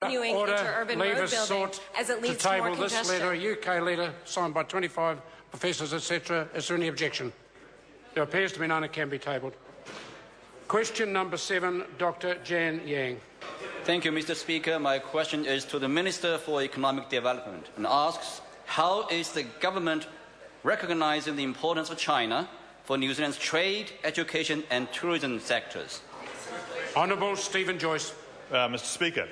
continuing interurban road building as it leads to more congestion. To table this letter, UK letter, signed by 25 professors, etc. Is there any objection? There appears to be none. It can be tabled. Question number 7, Dr. Jian Yang. Thank you, Mr. Speaker. My question is to the Minister for Economic Development and asks, how is the government recognising the importance of China for New Zealand's trade, education and tourism sectors? Honourable Stephen Joyce. Mr. Speaker,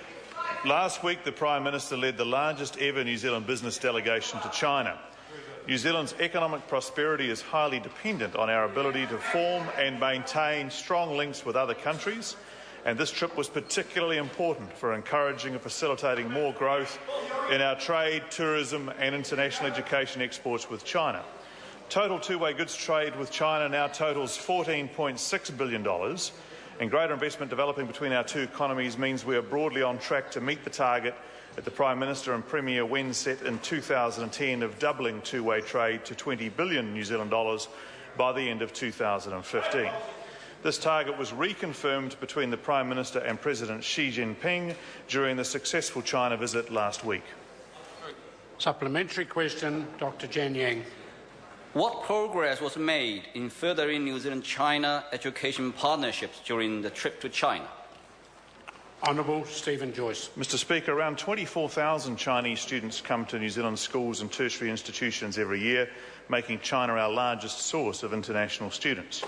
last week the Prime Minister led the largest ever New Zealand business delegation to China. New Zealand's economic prosperity is highly dependent on our ability to form and maintain strong links with other countries, and this trip was particularly important for encouraging and facilitating more growth in our trade, tourism and international education exports with China. Total two-way goods trade with China now totals $14.6 billion, and greater investment developing between our two economies means we are broadly on track to meet the target that the Prime Minister and Premier Wen set in 2010 of doubling two-way trade to 20 billion New Zealand dollars by the end of 2015. This target was reconfirmed between the Prime Minister and President Xi Jinping during the successful China visit last week. Supplementary question, Dr. Jian Yang. What progress was made in furthering New Zealand-China education partnerships during the trip to China? Honourable Stephen Joyce. Mr. Speaker, around 24,000 Chinese students come to New Zealand schools and tertiary institutions every year, making China our largest source of international students.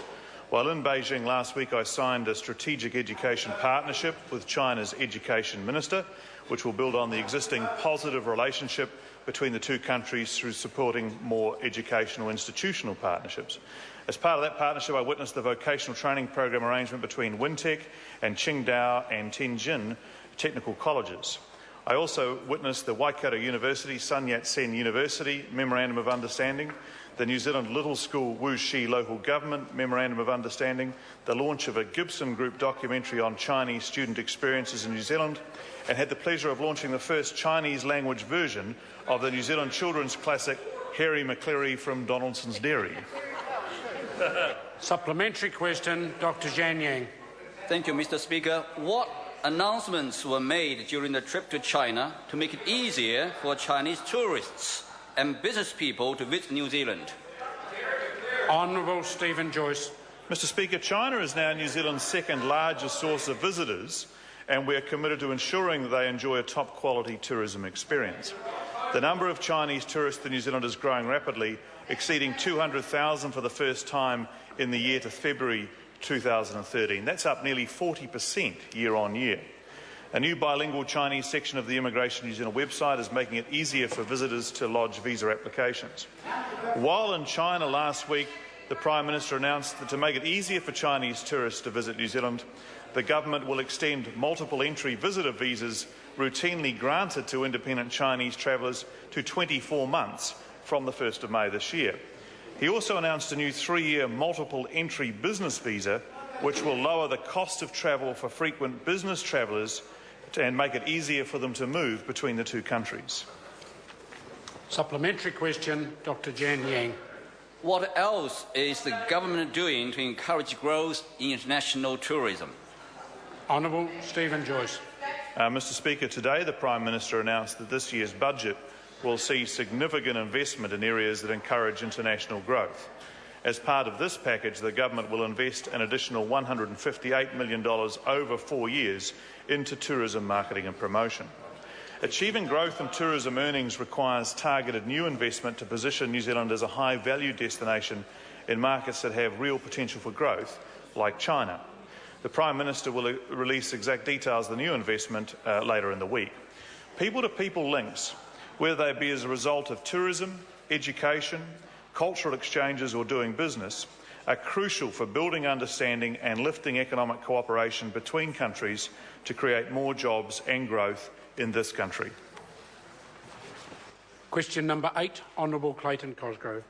While in Beijing last week, I signed a strategic education partnership with China's Education Minister, which will build on the existing positive relationship between the two countries through supporting more educational institutional partnerships. As part of that partnership, I witnessed the vocational training program arrangement between Wintec and Qingdao and Tianjin technical colleges. I also witnessed the Waikato University, Sun Yat-sen University Memorandum of Understanding, the New Zealand Little School Wuxi Local Government Memorandum of Understanding, the launch of a Gibson Group documentary on Chinese student experiences in New Zealand, and had the pleasure of launching the first Chinese language version of the New Zealand children's classic Harry McCleary from Donaldson's Dairy. Supplementary question, Dr. Jian Yang. Thank you, Mr. Speaker. What announcements were made during the trip to China to make it easier for Chinese tourists and business people to visit New Zealand? Honourable Stephen Joyce. Mr. Speaker, China is now New Zealand's second largest source of visitors, and we are committed to ensuring that they enjoy a top-quality tourism experience. The number of Chinese tourists in New Zealand is growing rapidly, exceeding 200,000 for the first time in the year to February 2013. That's up nearly 40% year on year. A new bilingual Chinese section of the Immigration New Zealand website is making it easier for visitors to lodge visa applications. While in China last week, the Prime Minister announced that to make it easier for Chinese tourists to visit New Zealand, the government will extend multiple entry visitor visas routinely granted to independent Chinese travellers to 24 months from the 1st of May this year. He also announced a new 3-year multiple entry business visa, which will lower the cost of travel for frequent business travellers and make it easier for them to move between the two countries. Supplementary question, Dr. Jian Yang. What else is the government doing to encourage growth in international tourism? Honourable Stephen Joyce. Mr. Speaker, today the Prime Minister announced that this year's budget will see significant investment in areas that encourage international growth. As part of this package, the government will invest an additional $158 million over 4 years into tourism marketing and promotion. Achieving growth in tourism earnings requires targeted new investment to position New Zealand as a high-value destination in markets that have real potential for growth, like China. The Prime Minister will release exact details of the new investment later in the week. People-to-people links, whether they be as a result of tourism, education, cultural exchanges or doing business, are crucial for building understanding and lifting economic cooperation between countries to create more jobs and growth in this country. Question number 8, Honourable Clayton Cosgrove.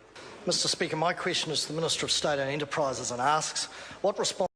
Mr. Speaker, my question is to the Minister of State and Enterprises and asks, what response